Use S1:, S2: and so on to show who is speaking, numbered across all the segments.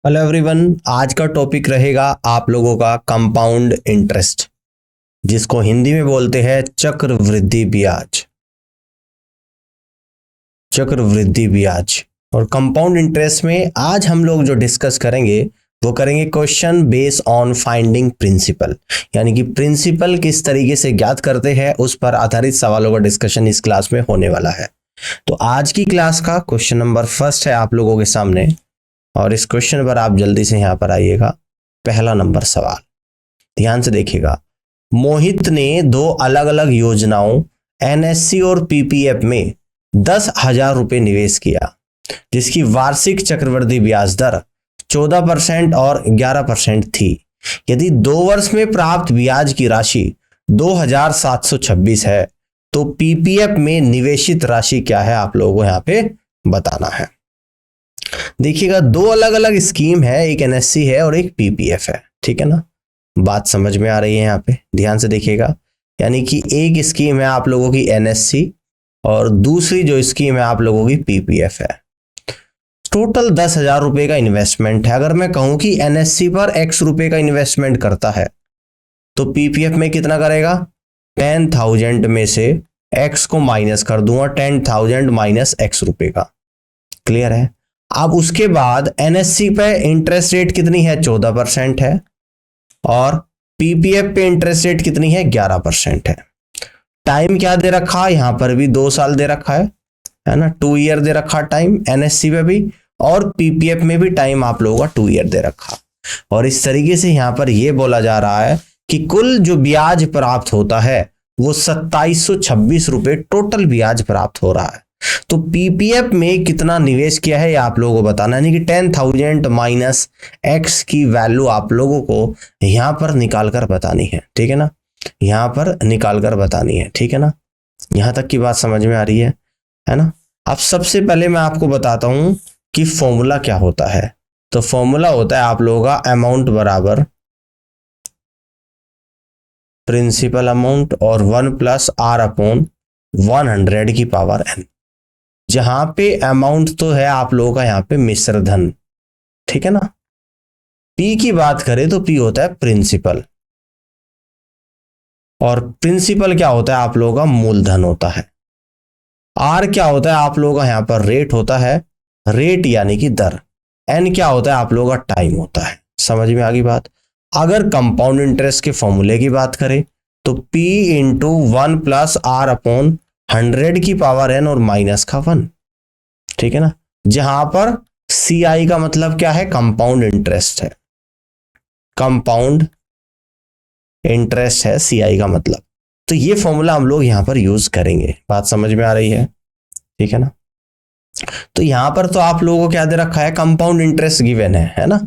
S1: Hello everyone, आज का topic रहेगा आप लोगों का कंपाउंड इंटरेस्ट, जिसको हिंदी में बोलते हैं चक्रवृद्धि ब्याज। चक्रवृद्धि ब्याज और कंपाउंड इंटरेस्ट में आज हम लोग जो डिस्कस करेंगे वो करेंगे question based on finding principle, यानी कि प्रिंसिपल किस तरीके से ज्ञात करते हैं उस पर आधारित सवालों का डिस्कशन इस क्लास में होने वाला है। तो आज की क्लास का क्वेश्चन नंबर फर्स्ट है आप लोगों के सामने, और इस क्वेश्चन पर आप जल्दी से यहां पर आइएगा। पहला नंबर सवाल ध्यान से देखिएगा। मोहित ने दो अलग अलग योजनाओं एनएससी और पीपीएफ में 10,000 रुपए निवेश किया, जिसकी वार्षिक चक्रवृद्धि ब्याज दर 14% और 11% थी। यदि 2 वर्ष में प्राप्त ब्याज की राशि 2,726 है तो पीपीएफ में निवेशित राशि क्या है, आप लोगों को यहां पे बताना है। देखिएगा, दो अलग अलग स्कीम है, एक एनएससी है और एक पीपीएफ है, ठीक है ना। बात समझ में आ रही है यहाँ पे, ध्यान से देखिएगा। यानी कि एक स्कीम है आप लोगों की एनएससी और दूसरी जो स्कीम है आप लोगों की पीपीएफ है। टोटल 10,000 रुपए का इन्वेस्टमेंट है। अगर मैं कहूं कि एनएससी पर x रुपए का इन्वेस्टमेंट करता है तो पीपीएफ में कितना करेगा, 10,000 में से x को माइनस कर दूंगा, 10,000 माइनस x रुपए का। क्लियर है। अब उसके बाद एनएससी पे इंटरेस्ट रेट कितनी है, 14% है, और पीपीएफ पे इंटरेस्ट रेट कितनी है, 11% है। टाइम क्या दे रखा है, यहां पर भी 2 साल दे रखा है ना, 2 ईयर दे रखा टाइम एनएससी पे भी, और पीपीएफ में भी टाइम आप लोगों का 2 ईयर दे रखा। और इस तरीके से यहां पर यह बोला जा रहा है कि कुल जो ब्याज प्राप्त होता है वो 2,726 रुपए टोटल ब्याज प्राप्त हो रहा है। तो पीपीएफ में कितना निवेश किया है ये आप लोगों को बताना है, यानी कि 10,000 माइनस एक्स की वैल्यू आप लोगों को यहां पर निकाल कर बतानी है, ठीक है ना। यहां पर निकाल कर बतानी है, ठीक है ना। यहां तक की बात समझ में आ रही है ना। अब सबसे पहले मैं आपको बताता हूं कि फॉर्मूला क्या होता है। तो फॉर्मूला होता है आप लोगों का अमाउंट बराबर प्रिंसिपल अमाउंट और 1 प्लस आर अपॉन 100 की पावर n। जहां पे अमाउंट तो है आप लोगों का यहाँ पे मिश्र धन, ठीक है ना। पी की बात करें तो पी होता है प्रिंसिपल, और प्रिंसिपल क्या होता है आप लोगों का मूलधन होता है। आर क्या होता है आप लोगों का यहाँ पर रेट होता है, रेट यानी कि दर। एन क्या होता है आप लोगों का टाइम होता है। समझ में आ गई बात। अगर कंपाउंड इंटरेस्ट के फॉर्मूले की बात करें तो P into 1 plus r upon 100 की पावर n और माइनस का 1, ठीक है ना। जहां पर CI का मतलब क्या है, कंपाउंड इंटरेस्ट है, कंपाउंड इंटरेस्ट है CI का मतलब। तो ये फॉर्मूला हम लोग यहां पर यूज करेंगे। बात समझ में आ रही है, ठीक है ना। तो यहां पर तो आप लोगों को क्या दे रखा है, कंपाउंड इंटरेस्ट गिवन है ना।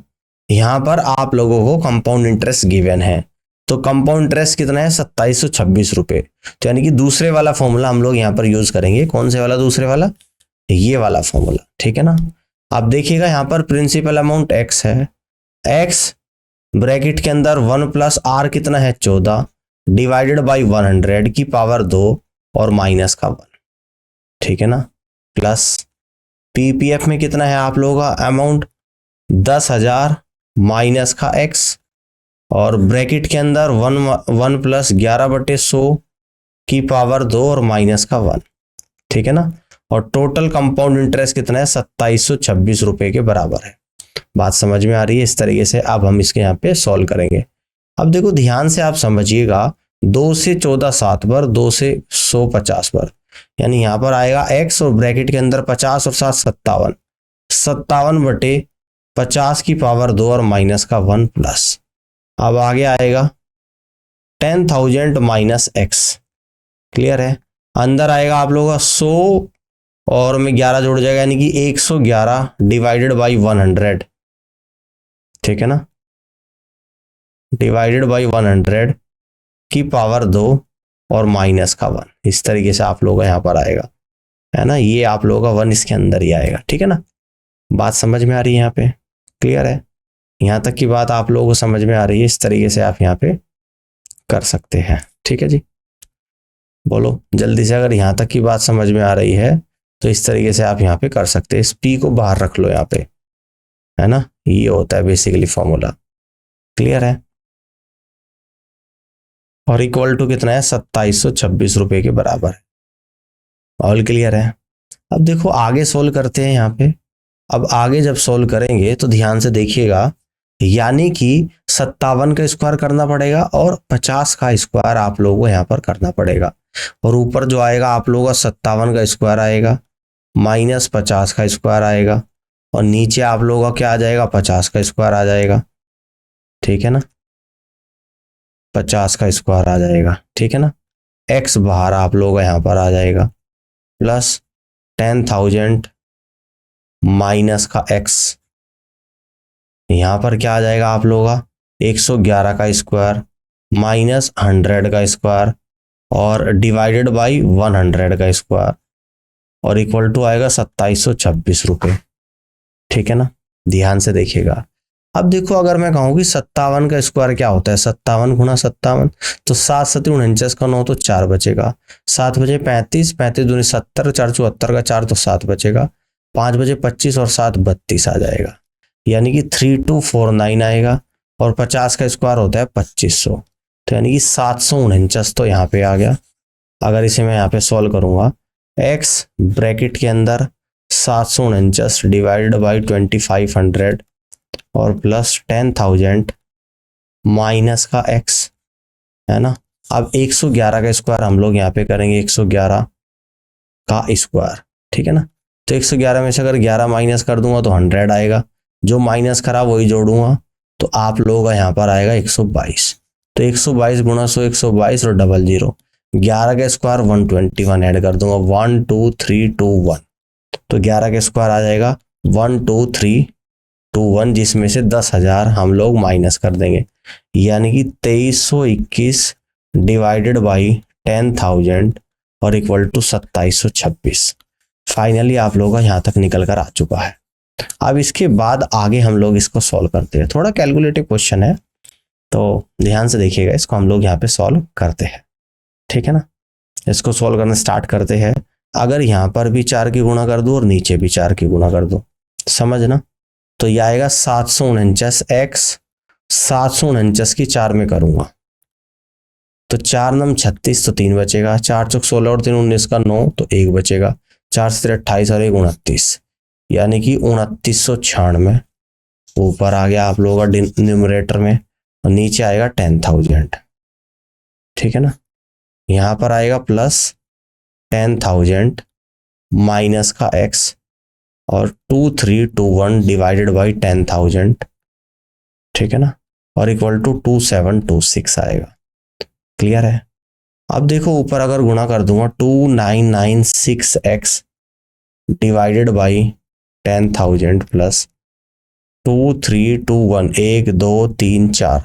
S1: यहां पर आप लोगों को कंपाउंड इंटरेस्ट गिवन है, तो कंपाउंड इंटरेस्ट कितना है, 2,726 रुपए। तो यानी कि दूसरे वाला फॉर्मूला हम लोग यहां पर यूज करेंगे। कौन से वाला, दूसरे वाला, ये वाला फॉर्मूला, ठीक है ना। आप देखिएगा यहां पर प्रिंसिपल अमाउंट x है, x ब्रैकेट के अंदर 1 प्लस आर कितना है, 14 डिवाइडेड बाई 100 की पावर 2 और माइनस का 1, ठीक है ना, प्लस पीपीएफ में कितना है आप लोगों का अमाउंट 10,000 माइनस का x, और ब्रैकेट के अंदर 1 प्लस 11/100 की पावर 2 और माइनस का 1, ठीक है ना। और टोटल कंपाउंड इंटरेस्ट कितना है, 2,726 रुपए के बराबर है। बात समझ में आ रही है। इस तरीके से अब हम इसके यहाँ पे सॉल्व करेंगे। अब देखो ध्यान से आप समझिएगा, 2 से 14 7 पर, 2 से 100 50 पर, यानी यहाँ पर आएगा x और ब्रैकेट के अंदर 50 और 7 57, 57/50 की पावर 2 और माइनस का 1 प्लस। अब आगे आएगा 10,000 माइनस x। क्लियर है। अंदर आएगा आप लोगों का 100 और में 11 जोड़ जाएगा, यानी कि 111 डिवाइडेड बाई 100, ठीक है ना, डिवाइडेड बाई 100 की पावर 2 और माइनस का 1। इस तरीके से आप लोगों का यहाँ पर आएगा, है ना। ये आप लोगों का 1 इसके अंदर ही आएगा, ठीक है ना। बात समझ में आ रही है यहाँ पे, क्लियर है। यहाँ तक की बात आप लोगों को समझ में आ रही है। इस तरीके से आप यहाँ पे कर सकते हैं, ठीक है जी। बोलो जल्दी से, अगर यहाँ तक की बात समझ में आ रही है तो इस तरीके से आप यहाँ पे कर सकते हैं। इस P को बाहर रख लो यहाँ पे, है ना। ये होता है बेसिकली फॉर्मूला। क्लियर है? और इक्वल टू कितना है, 2726 रुपए के बराबर है। ऑल क्लियर है? अब देखो आगे सोल्व करते हैं यहाँ पे। अब आगे जब सोल्व करेंगे तो ध्यान से देखिएगा, यानी कि 57 का स्क्वायर करना पड़ेगा और 50 का स्क्वायर आप लोगों को यहाँ पर करना पड़ेगा। और ऊपर जो आएगा आप लोगों का 57 का स्क्वायर आएगा माइनस 50 का स्क्वायर आएगा, और नीचे आप लोगों का क्या आ जाएगा, 50 का स्क्वायर आ जाएगा। ठीक है ना, 50 का स्क्वायर आ जाएगा। ठीक है ना, एक्स बाहर आप लोगों का यहाँ पर आ जाएगा प्लस 10,000 माइनस का एक्स, यहां पर क्या आ जाएगा आप लोगों का 111 का स्क्वायर माइनस 100 का स्क्वायर और डिवाइडेड बाई 100 का स्क्वायर, और इक्वल टू आएगा 2726 रुपये। ठीक है ना, ध्यान से देखिएगा। अब देखो अगर मैं कहूँ कि 57 का स्क्वायर क्या होता है, 57 गुणा 57, तो 7 7 49 का 9 तो 4 बचेगा, 7 बजे 35, 35 दूनी 70, 4 74 का 4 तो 7 बचेगा, 5 बजे 25 और 7 32 आ जाएगा, यानी कि 3249 आएगा। और 50 का स्क्वायर होता है 2500, तो यानी कि 749 तो यहाँ पे आ गया। अगर इसे मैं यहाँ पे सॉल्व करूंगा, x ब्रैकेट के अंदर 749 डिवाइडेड बाई 2500 और प्लस 10,000 माइनस का x, है ना। अब 111 का स्क्वायर हम लोग यहाँ पे करेंगे, 111 का स्क्वायर। ठीक है ना, तो 111 में से अगर 11 माइनस कर दूंगा तो 100 आएगा, जो माइनस करा वही जोड़ूंगा, तो आप लोगों का यहाँ पर आएगा 122। तो 122 गुणा 100 122 और 00, 11 का स्क्वायर 121 ऐड कर दूंगा, 12321, तो 11 का स्क्वायर आ जाएगा 12321, जिसमें से 10,000 हम लोग माइनस कर देंगे, यानी कि 2321 डिवाइडेड बाई 10,000 और इक्वल टू 2726। फाइनली आप लोगों का यहाँ तक निकल कर आ चुका है। अब इसके बाद आगे हम लोग इसको सॉल्व करते हैं, थोड़ा कैलकुलेटिव क्वेश्चन है तो ध्यान से देखिएगा, इसको हम लोग यहाँ पे सॉल्व करते हैं। ठीक है ना, इसको सॉल्व करना स्टार्ट करते हैं। अगर यहाँ पर भी 4 की गुणा कर दूं और नीचे भी 4 की गुणा कर दूं, समझना, तो यह आएगा 749 एक्स, 749 की 4 में करूंगा तो 4 नम 36, तो 3 बचेगा, 4 चौक 16 और 3 19 का 9, तो 1 बचेगा, 4 से 28 और 1 29, यानी कि 2996 ऊपर आ गया आप लोगों का न्यूमरेटर में, और नीचे आएगा 10,000। ठीक है ना, यहां पर आएगा प्लस 10,000 माइनस का x और 2321 डिवाइडेड बाई 10,000। ठीक है ना, और इक्वल टू 2726 आएगा। क्लियर है? अब देखो ऊपर अगर गुणा कर दूंगा 2996x डिवाइडेड बाई 10,000 प्लस 2321 1 2 3 4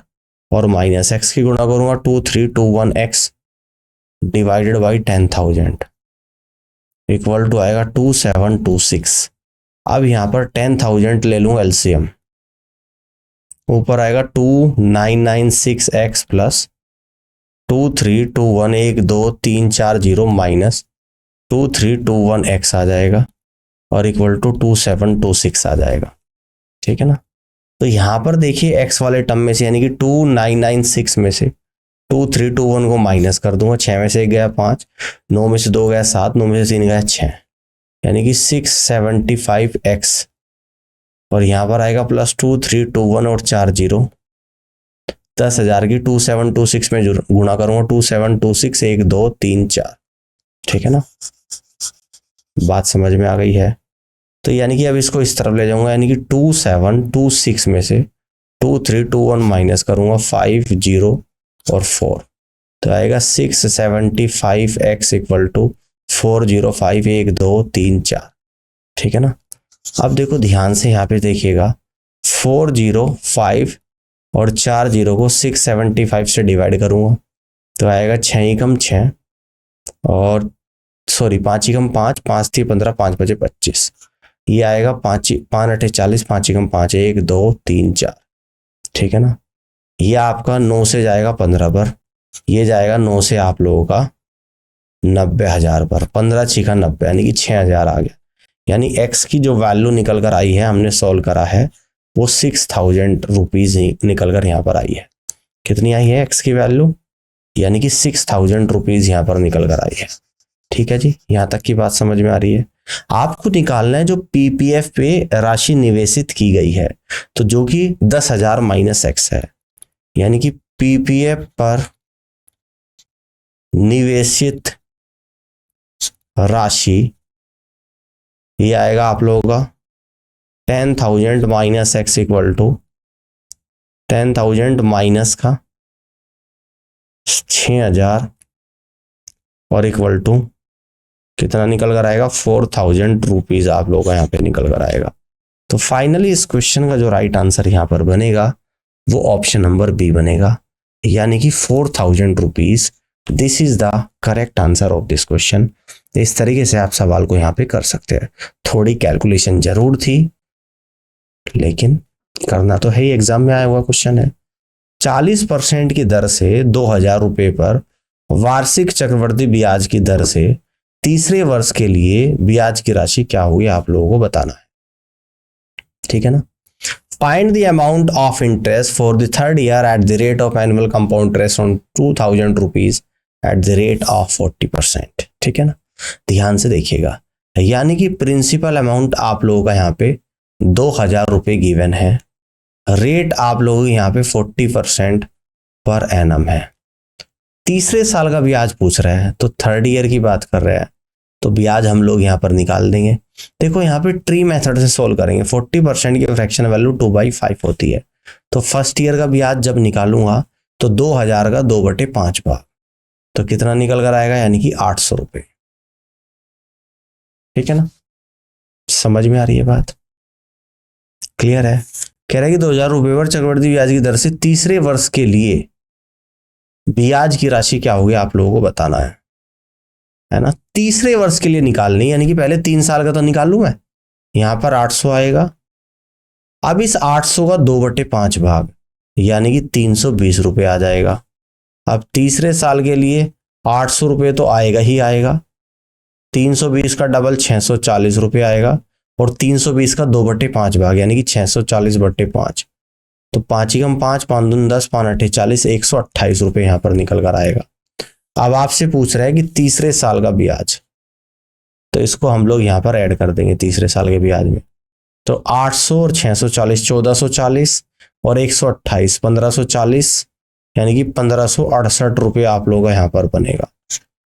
S1: और माइनस x की गुणा करूंगा 2321x divided by 10,000 equal to आएगा 2726। अब यहां पर 10,000 ले लूंगा एलसीएम, ऊपर आएगा 2996x प्लस 2321 1 2 3 4 0 माइनस 2321x आ जाएगा और इक्वल टू 2726 आ जाएगा। ठीक है ना, तो यहां पर देखिए x वाले टर्म में से यानी कि 2996 में से 2321 को माइनस कर दूंगा, 6 में से 1 गया 5, 9 में से 2 गया 7, 9 में से 3 गया 6, यानी कि 675x, और यहां पर आएगा प्लस 2321 और 4 0, 10,000 की 2726 में गुणा करूंगा, 2726 1 2 3 4। ठीक है ना, बात समझ में आ गई है? तो यानी कि अब इसको इस तरफ ले जाऊंगा, यानी कि 2726 में से 2321 माइनस करूंगा 5 0 और 4, तो आएगा 675x इक्वल टू 405 1 2 3 4। ठीक है ना, अब देखो ध्यान से यहाँ पे देखिएगा, 405 और 4 0 को 675 से डिवाइड करूंगा तो आएगा 6 ही कम 6 और सॉरी 5 ही कम 5, 5 थी 15, 5 बजे 25, ये आएगा 5 8 40, 5 ही कम 5 1 2 3 4। ठीक है ना, ये आपका 9 से जाएगा 15 पर, ये जाएगा 9 से आप लोगों का 90,000 पर, 15 6 90 यानी कि 6,000 आ गया। यानी x की जो वैल्यू निकल कर आई है हमने सॉल्व करा है वो 6000 रुपीज निकल कर यहाँ पर आई है। कितनी आई है एक्स की वैल्यू, यानी कि 6000 रुपीज यहाँ पर निकल कर आई है। ठीक है जी, यहाँ तक की बात समझ में आ रही है। आपको निकालना है जो पीपीएफ पे राशि निवेशित की गई है, तो जो कि 10,000 माइनस एक्स है, यानी कि पीपीएफ पर निवेशित राशि ये आएगा आप लोगों का 10,000 minus x equal to 10,000 minus का 6,000 और इक्वल टू कितना निकल कर आएगा 4,000 रुपीज आप लोगों का यहाँ पे निकल कर आएगा। तो फाइनली इस क्वेश्चन का जो राइट आंसर यहाँ पर बनेगा वो ऑप्शन नंबर बी बनेगा, यानी कि 4,000 rupees. This is the correct answer of this question. इस तरीके से आप सवाल को यहाँ पे कर सकते हैं। थोड़ी कैलकुलेशन जरूर थी, लेकिन करना तो है ही, एग्जाम में आया हुआ क्वेश्चन है। 40% की दर से 2,000 रुपए पर वार्षिक चक्रवृद्धि ब्याज की दर से तीसरे वर्ष के लिए ब्याज की राशि क्या हुई आप लोगों को बताना है। ठीक है ना। Find the amount of interest for the third year at the rate of annual compound interest on 2,000 rupees at the rate of 40%। ठीक है ना, ध्यान से देखिएगा, यानी कि प्रिंसिपल अमाउंट आप लोगों का यहाँ पे 2,000 रुपए गिवन है, रेट आप लोगों यहाँ पे 40% पर एनम है। तीसरे साल का ब्याज पूछ रहे हैं, तो थर्ड ईयर की बात कर रहे हैं, तो ब्याज हम लोग यहाँ पर निकाल देंगे। देखो यहाँ पे ट्री मेथड से सोल्व करेंगे। 40% की फ्रैक्शन वैल्यू 2/5 होती है, तो फर्स्ट ईयर का ब्याज जब निकालूंगा तो 2,000 का 2/5 भाग, तो कितना निकल कर आएगा, यानी कि 800 रुपए। ठीक है ना, समझ में आ रही है बात, क्लियर है। कह रहा है कि 2,000 रुपए पर चक्रवृद्धि ब्याज की दर से तीसरे वर्ष के लिए ब्याज की राशि क्या होगी आप लोगों को बताना है ना। तीसरे वर्ष के लिए निकालनी, यानी कि पहले 3 साल का तो निकाल लूं मैं, यहां पर 800 आएगा। अब इस 800 का 2/5 भाग, यानी कि 320 रुपए आ जाएगा। अब तीसरे साल के लिए 800 रुपए तो आएगा ही आएगा, 320 का डबल 640 रुपए आएगा, और 320 का 2/5 भाग, यानी कि 640/5, तो 5 ही कम 5, 5 दूनी 10, 5 8 40, 128 रुपए यहां पर निकल कर आएगा। अब आपसे पूछ रहा है कि तीसरे साल का ब्याज, तो इसको हम लोग यहां पर ऐड कर देंगे तीसरे साल के ब्याज में। तो 800 और 640 1440 और 128 1540, यानी कि 1568 रुपये आप लोगों का यहाँ पर बनेगा।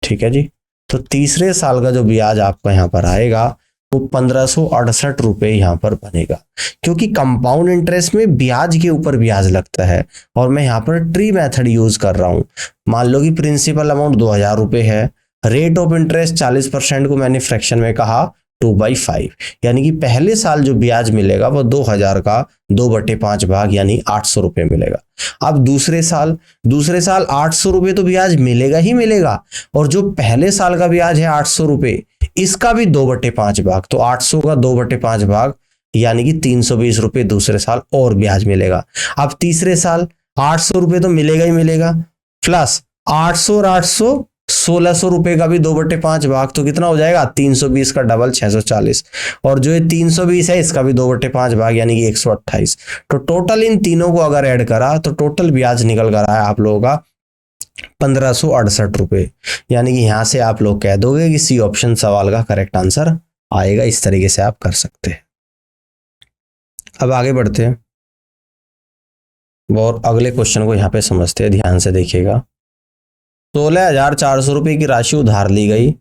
S1: ठीक है जी, तो तीसरे साल का जो ब्याज आपका यहाँ पर आएगा वो 1568 रुपये यहाँ पर बनेगा, क्योंकि कंपाउंड इंटरेस्ट में ब्याज के ऊपर ब्याज लगता है और मैं यहाँ पर ट्री मेथड यूज कर रहा हूँ। मान लो कि प्रिंसिपल अमाउंट 2,000 रुपये है, रेट ऑफ इंटरेस्ट 40% को मैंने फ्रैक्शन में कहा 2/5, यानी कि पहले साल जो ब्याज मिलेगा वो 2,000 का 2/5 भाग, यानी 800 रुपये मिलेगा। अब दूसरे साल 800 रुपये तो ब्याज मिलेगा ही मिलेगा, और जो पहले साल का ब्याज है 800 रुपये, इसका भी 2/5 भाग, तो 800 का 2/5 भाग, यानी कि 320 रुपये दूसरे साल और ब्याज मिलेगा। अब तीसरे साल 800 रुपये तो मिलेगा ही मिलेगा, प्लस 800 और 800 1600 रुपए का भी 2/5 भाग, तो कितना हो जाएगा 320 का डबल 640, और जो ये 320 है इसका भी 2/5 भाग, यानी कि 128। तो टोटल इन तीनों को अगर ऐड करा तो टोटल ब्याज निकल कर आया आप लोगों का 1568 रुपए, यानी कि यहां से आप लोग कह दोगे कि सी ऑप्शन सवाल का करेक्ट आंसर आएगा। इस तरीके से आप कर सकते हैं। अब आगे बढ़ते हैं और अगले क्वेश्चन को यहां पे समझते हैं, ध्यान से देखिएगा। 16,400 रुपये की राशि उधार ली गई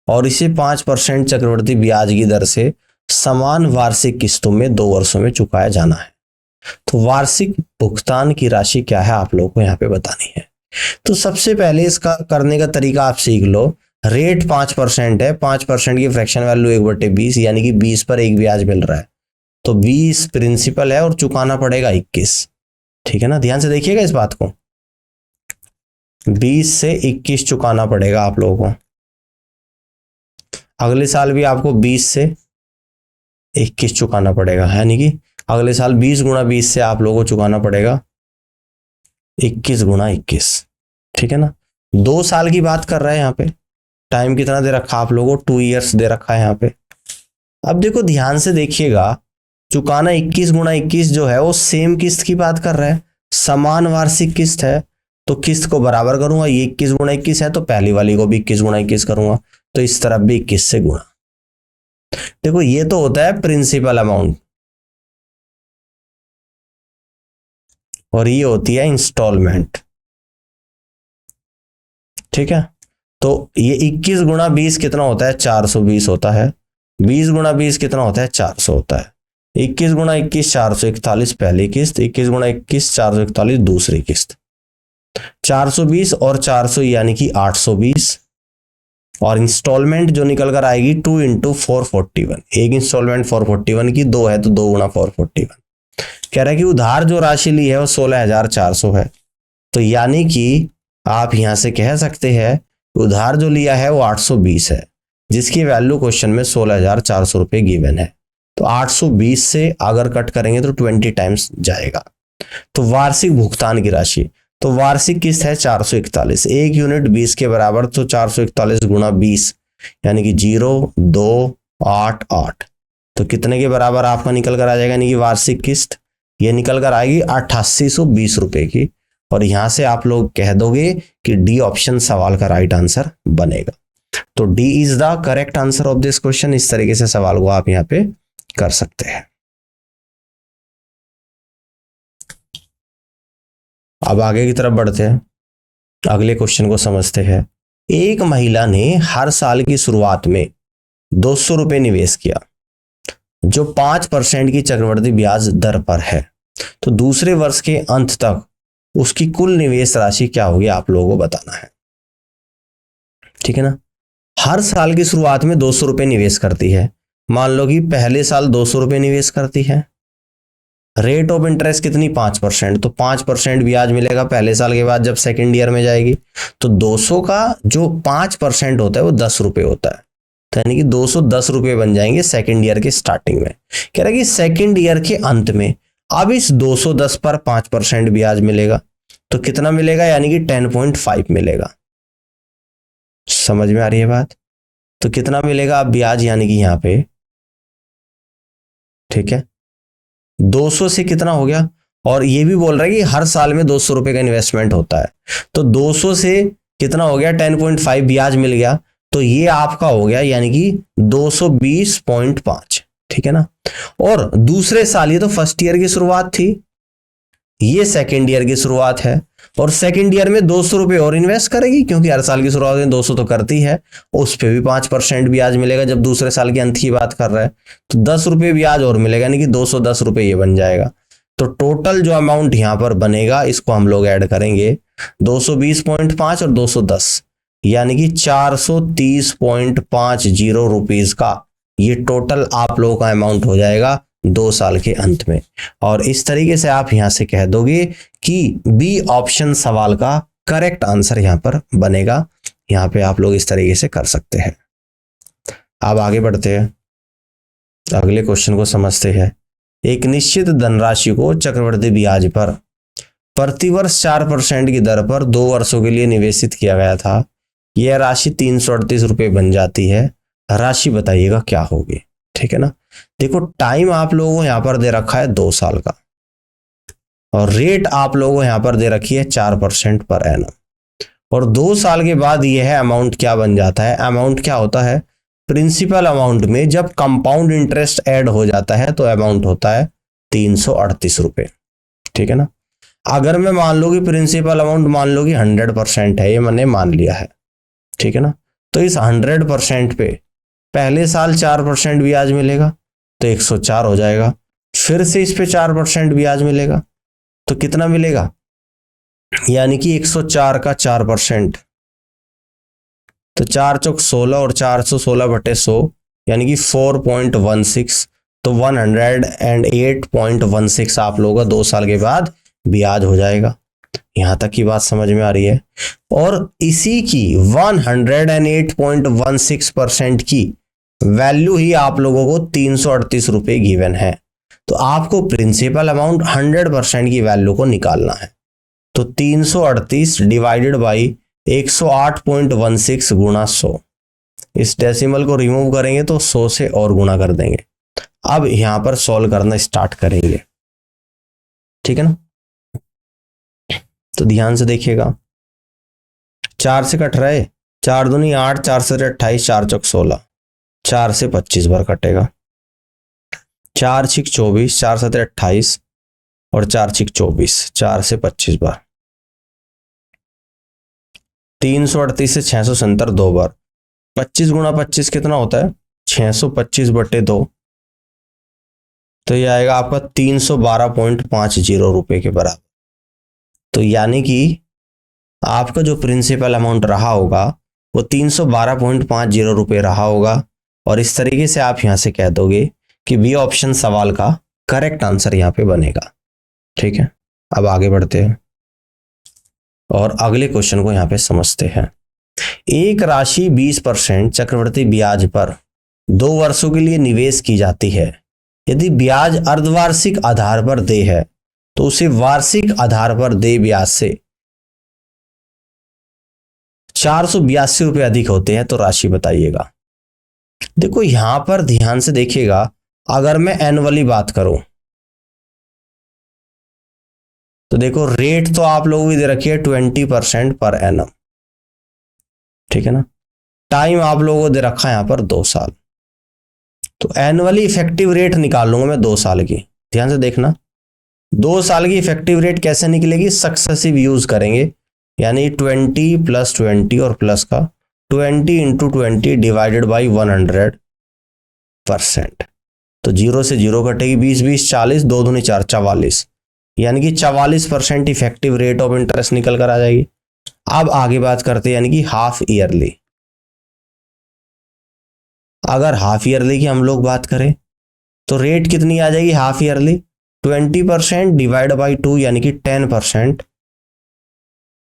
S1: और इसे 5% चक्रवृद्धि ब्याज की दर से समान वार्षिक किस्तों में 2 वर्षों में चुकाया जाना है। तो वार्षिक भुगतान की राशि क्या है आप लोगों को यहाँ पे बतानी है। तो सबसे पहले इसका करने का तरीका आप सीख लो। रेट 5% है, 5% की फ्रैक्शन वैल्यू 1/20, यानी कि 20 पर एक ब्याज मिल रहा है, तो 20 प्रिंसिपल है और चुकाना पड़ेगा 21। ठीक है ना, ध्यान से देखिएगा इस बात को, 20 से 21 चुकाना पड़ेगा आप लोगों को। अगले साल भी आपको 20 से 21 चुकाना पड़ेगा, यानी कि अगले साल 20 गुणा 20 से आप लोगों को चुकाना पड़ेगा 21 गुणा 21। ठीक है ना, 2 साल की बात कर रहे हैं यहाँ पे। टाइम कितना दे रखा आप लोगों को, 2 ईयर्स दे रखा है यहाँ पे। अब देखो ध्यान से देखिएगा, चुकाना 21 गुणा 21 जो है वो सेम किस्त की बात कर रहा है, समान वार्षिक किस्त है, तो किस्त को बराबर करूंगा। ये 21 गुणा 21 है तो पहली वाली को भी 21 गुणा 21 करूंगा, तो इस तरफ भी 21 से गुणा। देखो ये तो होता है प्रिंसिपल अमाउंट और ये होती है इंस्टॉलमेंट। ठीक है, तो ये 21 गुणा 20 कितना होता है, 420 होता है। 20 गुणा 20 कितना होता है, 400 होता है। 21 गुणा 21 441 पहली किस्त, 21 गुणा 21 441 दूसरी किस्त। 420 और 400 यानी कि 820, और इंस्टॉलमेंट जो निकल कर आएगी 2 इंटू 441। एक इंस्टॉलमेंट 441 की, दो है तो 2 गुणा 441। कह रहा है कि उधार जो राशि ली है वो 16,400 है, तो यानी कि आप यहां से कह सकते हैं उधार जो लिया है वो 820 है, जिसकी वैल्यू क्वेश्चन में 16,400 रुपये गिवन है। तो 820 से अगर कट करेंगे तो 20 टाइम्स जाएगा। तो वार्षिक भुगतान की राशि, तो वार्षिक किस्त है 441, एक यूनिट 20 के बराबर, तो 441 गुणा 20 यानी कि 0,288, तो कितने के बराबर आपका निकल कर आ जाएगा, यानी कि वार्षिक किस्त ये निकल कर आएगी 8820 रुपए की। और यहां से आप लोग कह दोगे कि डी ऑप्शन सवाल का राइट आंसर बनेगा। तो D is the correct answer of this question. इस तरीके से सवाल को आप यहां पे कर सकते हैं। अब आगे की तरफ बढ़ते हैं, अगले क्वेश्चन को समझते हैं। एक महिला ने हर साल की शुरुआत में 200 रुपये निवेश किया जो 5% की चक्रवृद्धि ब्याज दर पर है, तो दूसरे वर्ष के अंत तक उसकी कुल निवेश राशि क्या होगी, आप लोगों को बताना है। ठीक है ना, हर साल की शुरुआत में 200 रुपये निवेश करती है। मान लो कि पहले साल 200 रुपये निवेश करती है, रेट ऑफ इंटरेस्ट कितनी, 5%, तो 5% ब्याज मिलेगा पहले साल के बाद जब सेकेंड ईयर में जाएगी। तो 200 का जो 5% होता है वो 10 रुपये होता है, तो यानी कि 210 रुपये बन जाएंगे सेकेंड ईयर के स्टार्टिंग में। कह रहा है कि सेकेंड ईयर के अंत में अब इस 210 पर 5% ब्याज मिलेगा, तो कितना मिलेगा, यानी कि 10.5 मिलेगा। समझ में आ रही है बात? तो कितना मिलेगा अब ब्याज, यानी कि यहां पे, ठीक है, 200 से कितना हो गया, और ये भी बोल रहा है कि हर साल में 200 रुपए का इन्वेस्टमेंट होता है, तो 200 से कितना हो गया, 10.5 ब्याज मिल गया, तो ये आपका हो गया यानी कि 220.5। ठीक है ना, और दूसरे साल, ये तो फर्स्ट ईयर की शुरुआत थी, ये सेकेंड ईयर की शुरुआत है, और सेकेंड ईयर में 200 रुपये और इन्वेस्ट करेगी, क्योंकि हर साल की शुरुआत में 200 तो करती है, उस पर भी 5% ब्याज मिलेगा जब दूसरे साल के अंत की बात कर रहा है, तो 10 रुपये ब्याज और मिलेगा, यानी कि 210 रुपये ये बन जाएगा। तो टोटल जो अमाउंट यहां पर बनेगा इसको हम लोग ऐड करेंगे, 220.5 और 210, यानी कि 430.50 रुपीज का ये टोटल आप लोगों का अमाउंट हो जाएगा 2 साल के अंत में। और इस तरीके से आप यहां से कह दोगे कि बी ऑप्शन सवाल का करेक्ट आंसर यहां पर बनेगा। यहां पे आप लोग इस तरीके से कर सकते हैं। अब आगे बढ़ते हैं, अगले क्वेश्चन को समझते हैं। एक निश्चित धनराशि को चक्रवृद्धि ब्याज पर प्रतिवर्ष 4% की दर पर 2 वर्षों के लिए निवेशित किया गया था। यह राशि 338 रुपये बन जाती है, राशि बताइएगा क्या होगी। ठीक है ना, देखो टाइम आप लोगों को यहां पर दे रखा है 2 साल का, और रेट आप लोगों को यहां पर दे रखी है 4% पर एनम, और 2 साल के बाद यह अमाउंट क्या बन जाता है, अमाउंट क्या होता है, प्रिंसिपल अमाउंट में जब कंपाउंड इंटरेस्ट ऐड हो जाता है तो अमाउंट होता है 338 रुपये। ठीक है ना, अगर मैं मान लो कि प्रिंसिपल अमाउंट मान लो कि 100% है, ये मैंने मान लिया है, ठीक है ना, तो इस 100% पे पहले साल 4% ब्याज मिलेगा तो 104 हो जाएगा, फिर से इस पे 4% ब्याज मिलेगा तो कितना मिलेगा, यानी कि 104 का 4%, तो 4 चौक 16 और 416/100 यानी कि 4.16, तो 108.16 आप लोगों का 2 साल के बाद ब्याज हो जाएगा। यहां तक की बात समझ में आ रही है। और इसी की 108.16% की वैल्यू ही आप लोगों को 338 रुपये गिवन है, तो आपको प्रिंसिपल अमाउंट 100% की वैल्यू को निकालना है। तो 338 डिवाइडेड बाई 108.16 गुणा 100, इस डेसिमल को रिमूव करेंगे तो 100 से और गुणा कर देंगे, अब यहां पर सॉल्व करना स्टार्ट करेंगे, ठीक है ना। तो ध्यान से देखिएगा, 4 से कट रहा है, 4 दूनी 8, 4 से 28, 4 चौक 16, 4 से 25 बार कटेगा, 4 छिक 24, 4 7 28 और 4 छिक 24, 4 से 25 बार, 338 से 670 2 बार, 25 गुणा 25 कितना होता है 625/2, तो ये आएगा आपका 312.50 रुपए के बराबर। तो यानी कि आपका जो प्रिंसिपल अमाउंट रहा होगा वो 312.50 रुपए रहा होगा, और इस तरीके से आप यहां से कह दोगे कि बी ऑप्शन सवाल का करेक्ट आंसर यहां पे बनेगा, ठीक है। अब आगे बढ़ते हैं और अगले क्वेश्चन को यहां पे समझते हैं। एक राशि 20% चक्रवृद्धि ब्याज पर 2 वर्षों के लिए निवेश की जाती है। यदि ब्याज अर्धवार्षिक आधार पर दे है तो उसे वार्षिक आधार पर दे ब्याज से 482 रुपये अधिक होते हैं तो राशि बताइएगा। देखो यहां पर ध्यान से देखिएगा, अगर मैं एनुअली बात करूं तो देखो रेट तो आप लोगों की दे रखी है 20% पर एनम, ठीक है ना। टाइम आप लोगों को दे रखा है यहां पर 2 साल, तो एनुअली इफेक्टिव रेट निकाल लूंगा मैं 2 साल की। ध्यान से देखना, 2 साल की इफेक्टिव रेट कैसे निकलेगी, सक्सेसिव यूज करेंगे, यानी 20 + 20 और प्लस का 20 × 20 डिवाइडेड बाई 100%। तो 0 से 0 कटेगी, 20 20 40, 2 दूनी 4 44, यानी कि 44% इफेक्टिव रेट ऑफ इंटरेस्ट निकल कर आ जाएगी। अब आगे बात करते हैं यानी कि हाफ ईयरली। अगर हाफ ईयरली की हम लोग बात करें तो रेट कितनी आ जाएगी हाफ ईयरली, 20% डिवाइड बाई 2 यानी कि 10%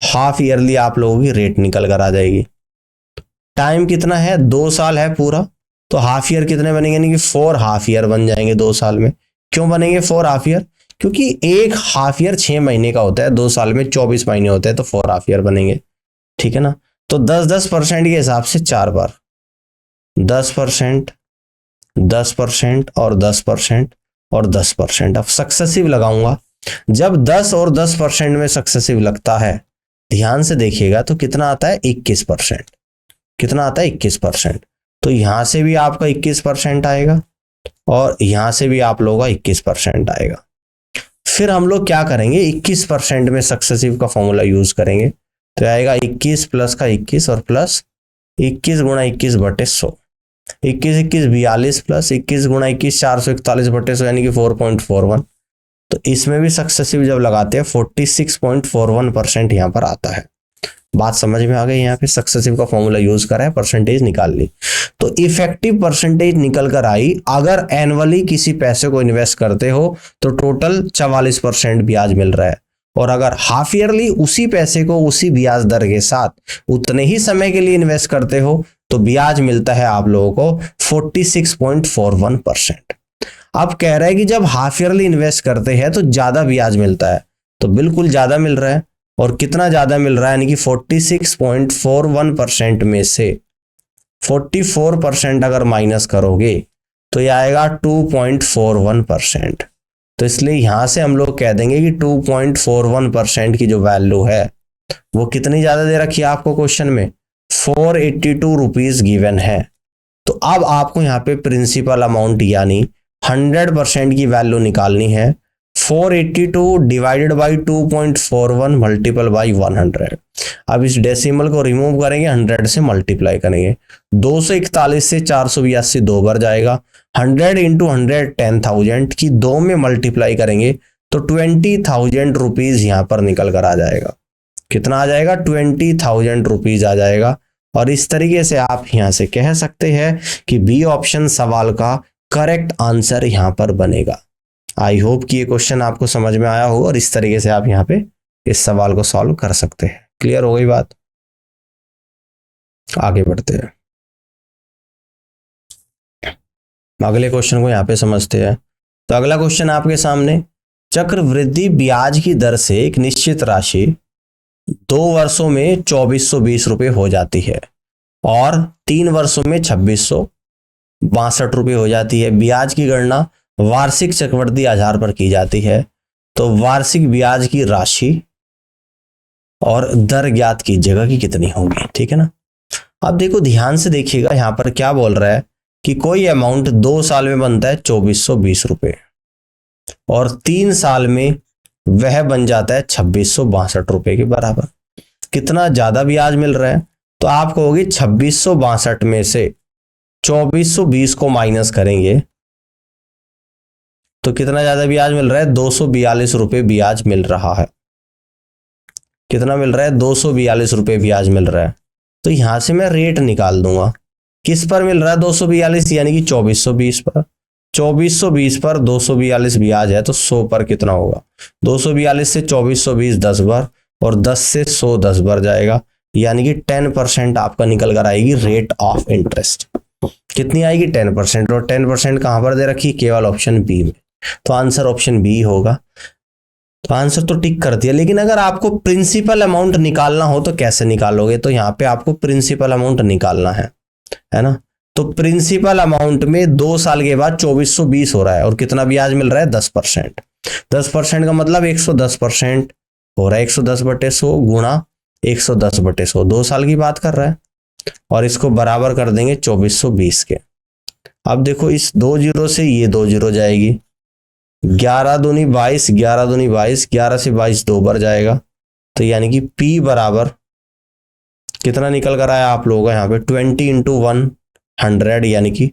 S1: हाफ ईयरली आप लोगों की रेट निकल कर आ जाएगी। टाइम कितना है 2 साल है पूरा, तो हाफ ईयर कितने बनेंगे, यानी कि 4 हाफ ईयर बन जाएंगे 2 साल में। क्यों बनेंगे 4 हाफ ईयर, क्योंकि एक हाफ ईयर 6 महीने का होता है, 2 साल में 24 महीने होते हैं, तो 4 हाफ ईयर बनेंगे, ठीक है ना। तो 10% के हिसाब से 4 बार 10%, 10% और 10% और 10%। अब सक्सेसिव लगाऊंगा, जब 10 और 10% में सक्सेसिव लगता है, ध्यान से देखिएगा तो कितना आता है 21%। कितना आता है 21%। तो यहां से भी आपका 21% आएगा और यहां से भी आप लोगों का 21% आएगा। फिर हम लोग क्या करेंगे, 21% में सक्सेसिव का फॉर्मूला यूज करेंगे, तो आएगा 21 प्लस का 21 और प्लस 21 गुणा 21/100, 21 21 42 प्लस 21 गुणा 21 441/100 यानी कि 4.41। तो इसमें भी सक्सेसिव जब लगाते हैं 46.41% यहाँ पर आता है। बात समझ में आ गई, यहाँ पे सक्सेसिव का फॉर्मूला यूज करा है, परसेंटेज निकाल ली, तो इफेक्टिव परसेंटेज निकल कर आई। अगर एनुअली किसी पैसे को इन्वेस्ट करते हो तो टोटल 44% ब्याज मिल रहा है, और अगर हाफ ईयरली उसी पैसे को उसी ब्याज दर के साथ उतने ही समय के लिए इन्वेस्ट करते हो तो ब्याज मिलता है आप लोगों को 46.41%। अब कह रहा है कि जब हाफ ईयरली इन्वेस्ट करते हैं तो ज्यादा ब्याज मिलता है, तो बिल्कुल ज्यादा मिल रहा है। और कितना ज्यादा मिल रहा है, यानी कि 46.41% में से 44% अगर माइनस करोगे तो यह आएगा 2.41%। तो इसलिए यहां से हम लोग कह देंगे कि 2.41% की जो वैल्यू है वो कितनी ज्यादा दे रखी है आपको क्वेश्चन में, 482 रुपीज गिवन है। तो अब आपको यहाँ पे प्रिंसिपल अमाउंट यानी 100% की वैल्यू निकालनी है। 482 डिवाइडेड बाई 2.41 मल्टीपल बाई 100। अब इस डेसिमल को रिमूव करेंगे, 100 से मल्टीप्लाई करेंगे, 241 से 482 2 बार जाएगा, 100 × 100 10,000 की 2 में मल्टीप्लाई करेंगे तो 20,000 रुपीज यहाँ पर निकल कर आ जाएगा। कितना आ जाएगा, 20,000 रुपीज आ जाएगा। और इस तरीके से आप यहां से कह सकते हैं कि बी ऑप्शन सवाल का करेक्ट आंसर यहां पर बनेगा। आई होप कि ये क्वेश्चन आपको समझ में आया हो और इस तरीके से आप यहां पे इस सवाल को सॉल्व कर सकते हैं। क्लियर हो गई बात, आगे बढ़ते हैं, अगले क्वेश्चन को यहां पे समझते हैं। तो अगला क्वेश्चन आपके सामने, चक्रवृद्धि ब्याज की दर से एक निश्चित राशि 2 वर्षों में 2420 रुपये हो जाती है और 3 वर्षों में 2600 ₹62 हो जाती है। ब्याज की गणना वार्षिक चक्रवृद्धि आधार पर की जाती है, तो वार्षिक ब्याज की राशि और दर ज्ञात कीजिएगा कि कितनी होगी। ठीक है ना। अब देखो ध्यान से देखिएगा, यहां पर क्या बोल रहा है कि कोई अमाउंट 2 साल में बनता है 2420 रुपए और 3 साल में वह बन जाता है 2662 रुपए के बराबर। कितना ज्यादा ब्याज मिल रहा है, तो आप कहोगे 2662 में से 2420 को माइनस करेंगे तो कितना ज्यादा ब्याज मिल रहा है, 242 रुपए ब्याज मिल रहा है। कितना मिल रहा है, 242 रुपए ब्याज मिल रहा है। तो यहां से मैं रेट निकाल दूंगा, किस पर मिल रहा है 242, यानी कि 2420 पर। 2420 पर 242 ब्याज है तो 100 पर कितना होगा, 242 से 2420 10 बार और 10 से 100 10 बार जाएगा, यानी कि 10% आपका निकल कर आएगी रेट ऑफ इंटरेस्ट। कितनी आएगी, 10%। और 10% कहां पर दे रखी, केवल ऑप्शन बी में, तो आंसर ऑप्शन बी होगा। तो आंसर तो टिक कर दिया, लेकिन अगर आपको प्रिंसिपल अमाउंट निकालना हो तो कैसे निकालोगे, तो यहाँ पे आपको प्रिंसिपल अमाउंट निकालना है ना। तो प्रिंसिपल अमाउंट में 2 साल के बाद 2420 हो रहा है और कितना ब्याज मिल रहा है, 10%। 10% का मतलब 110% हो रहा है, 110/100 गुणा 110/100, 2 साल की बात कर रहा है। और इसको बराबर कर देंगे 2420 के। अब देखो इस 2 जीरो से ये 2 जीरो जाएगी, 11 दूनी 22, 11 दूनी 22, 11 से 22 2 बार जाएगा, तो यानी कि P बराबर कितना निकल कर आया आप लोगों का यहाँ पे, 20 × 100 यानी कि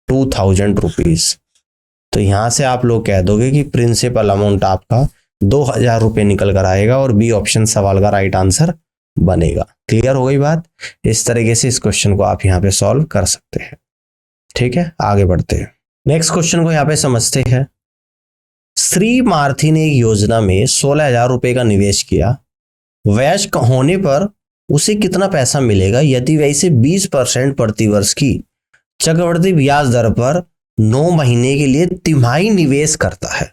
S1: 2000 रुपीज। तो यहां से आप लोग कह दोगे कि प्रिंसिपल अमाउंट आपका 2000 रुपये निकल कर आएगा और बी ऑप्शन सवाल का राइट आंसर बनेगा। क्लियर हो गई बात। इस तरीके से इस क्वेश्चन को आप यहाँ पे सॉल्व कर सकते हैं। ठीक है, आगे बढ़ते हैं। नेक्स्ट क्वेश्चन को यहाँ पे समझते हैं। श्री मार्थी ने एक योजना में 16,000 रुपए का निवेश किया। वयस्क होने पर उसे कितना पैसा मिलेगा यदि वह इसे 20% प्रतिवर्ष की चक्रवृद्धि ब्याज दर पर 9 महीने के लिए तिमाही निवेश करता है।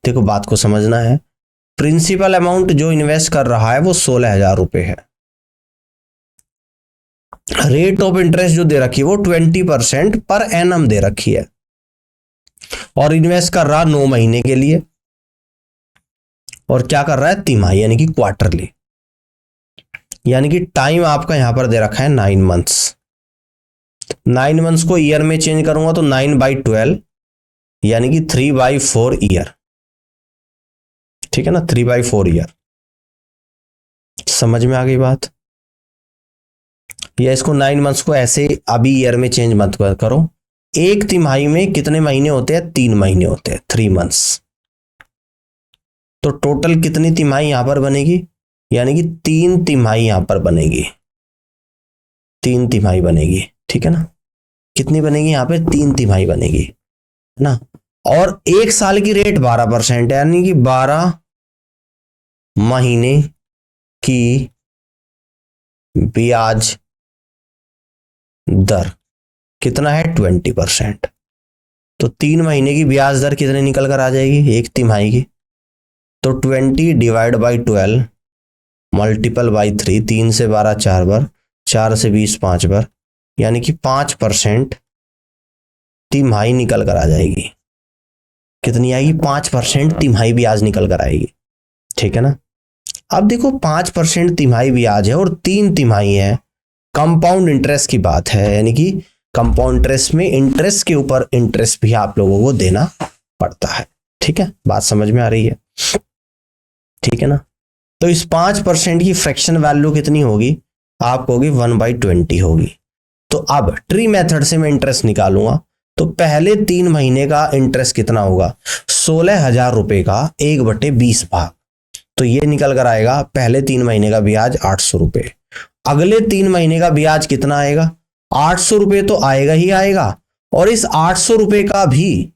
S1: देखो बात को समझना है, प्रिंसिपल अमाउंट जो इन्वेस्ट कर रहा है वो 16,000 रुपए है। रेट ऑफ इंटरेस्ट जो दे रखी है वो 20% पर एनम दे रखी है और इन्वेस्ट कर रहा 9 महीने के लिए, और क्या कर रहा है, तिमाही यानी कि क्वार्टरली, यानी कि टाइम आपका यहां पर दे रखा है 9 मंथ्स। 9 मंथ्स को ईयर में चेंज करूंगा तो 9/12 यानी कि 3/4 ईयर। ठीक है ना, 3/4 ईयर। समझ में आ गई बात। या इसको 9 मंथ्स को ऐसे अभी ईयर में चेंज मत करो। एक तिमाही में कितने महीने होते हैं, 3 महीने होते हैं, 3 मंथ्स। तो टोटल कितनी तिमाही यहां पर बनेगी, यानी कि 3 तिमाही यहां पर बनेगी, 3 तिमाही बनेगी। ठीक है ना, कितनी बनेगी यहाँ पे, 3 तिमाही बनेगी, है ना। और एक साल की रेट 12% है, यानी कि 12 महीने की ब्याज दर कितना है, 20%। तो 3 महीने की ब्याज दर कितने निकल कर आ जाएगी, एक तिमाही की, तो 20/12 मल्टीपल बाई 3, 3 से 12 4 बार, 4 से 20 5 बार, यानी कि 5% तिमाही निकल कर आ जाएगी। कितनी आएगी, 5% तिमाही ब्याज निकल कर आएगी। ठीक है ना। अब देखो 5% तिमाही ब्याज है और 3 तिमाही है, कंपाउंड इंटरेस्ट की बात है, यानी कि कंपाउंड इंटरेस्ट में इंटरेस्ट के ऊपर इंटरेस्ट भी आप लोगों को देना पड़ता है। ठीक है, बात समझ में आ रही है। ठीक है ना। तो इस 5% की फ्रैक्शन वैल्यू कितनी होगी, आपको होगी 1/20 होगी। तो अब ट्री मेथड से मैं इंटरेस्ट निकालूंगा, तो पहले 3 महीने का इंटरेस्ट कितना होगा, 16,000 रुपए का 1/20 भाग, तो ये निकल कर आएगा पहले 3 महीने का ब्याज 800 रुपए। अगले 3 महीने का ब्याज कितना आएगा, 800 रुपए तो आएगा ही आएगा, और इस 800 रुपए का भी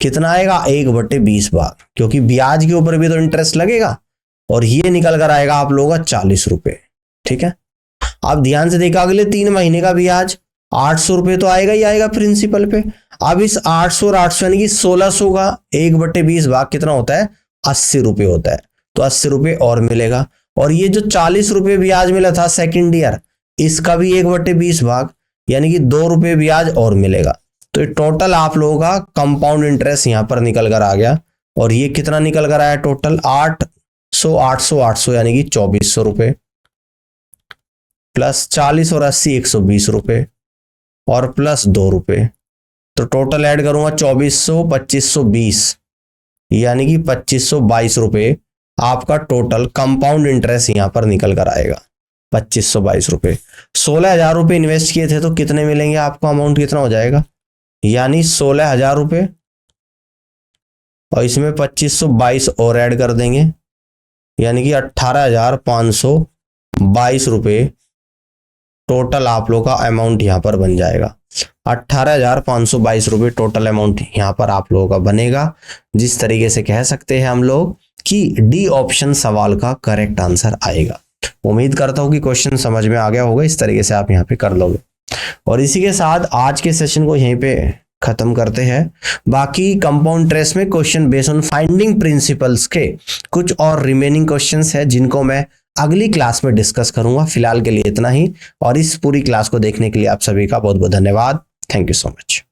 S1: कितना आएगा, 1/20 भाग, क्योंकि ब्याज के ऊपर भी तो इंटरेस्ट लगेगा, और ये निकल कर आएगा आप लोगों का 40 रुपए। ठीक है, आप ध्यान से देखा, अगले 3 महीने का ब्याज 800 रुपए तो आएगा ही आएगा प्रिंसिपल पे। अब इस 800 और 800 यानी कि 1600 का 1/20 भाग कितना होता है, 80 रुपए होता है, तो 80 रुपए और मिलेगा। और ये जो 40 रुपए ब्याज मिला था सेकंड ईयर, इसका भी 1/20 भाग यानी कि 2 रुपए ब्याज और मिलेगा, तो टोटल आप लोगों का कंपाउंड इंटरेस्ट यहां पर निकल कर आ गया, और ये कितना निकल कर आया टोटल 800 यानी कि 2400 रुपए, प्लस 40 और 80 120 रुपए, और प्लस 2 रुपए। तो टोटल ऐड करूंगा 2400 2520 यानी कि 2522 रुपए आपका टोटल कंपाउंड इंटरेस्ट यहां पर निकल कर आएगा, 2522 रुपए। 16,000 रुपए इन्वेस्ट किए थे तो कितने मिलेंगे आपको, अमाउंट कितना हो जाएगा, यानी 16,000 रुपए, और इसमें 2522 और ऐड कर देंगे यानी कि 18,522 रुपए टोटल आप लोग का अमाउंट यहां पर बन जाएगा। 18,522 रुपए टोटल अमाउंट यहां पर आप लोगों का बनेगा, जिस तरीके से कह सकते हैं हम लोग कि डी ऑप्शन सवाल का करेक्ट आंसर आएगा। उम्मीद करता हूं कि क्वेश्चन समझ में आ गया होगा, इस तरीके से आप यहां पे कर लोगे। और इसी के साथ आज के सेशन को यहीं पे खत्म करते हैं। बाकी कंपाउंड इंटरेस्ट में question based on finding principles के कुछ और रिमेनिंग क्वेश्चंस है जिनको मैं अगली क्लास में डिस्कस करूंगा। फिलहाल के लिए इतना ही, और इस पूरी क्लास को देखने के लिए आप सभी का बहुत बहुत धन्यवाद। Thank you so much.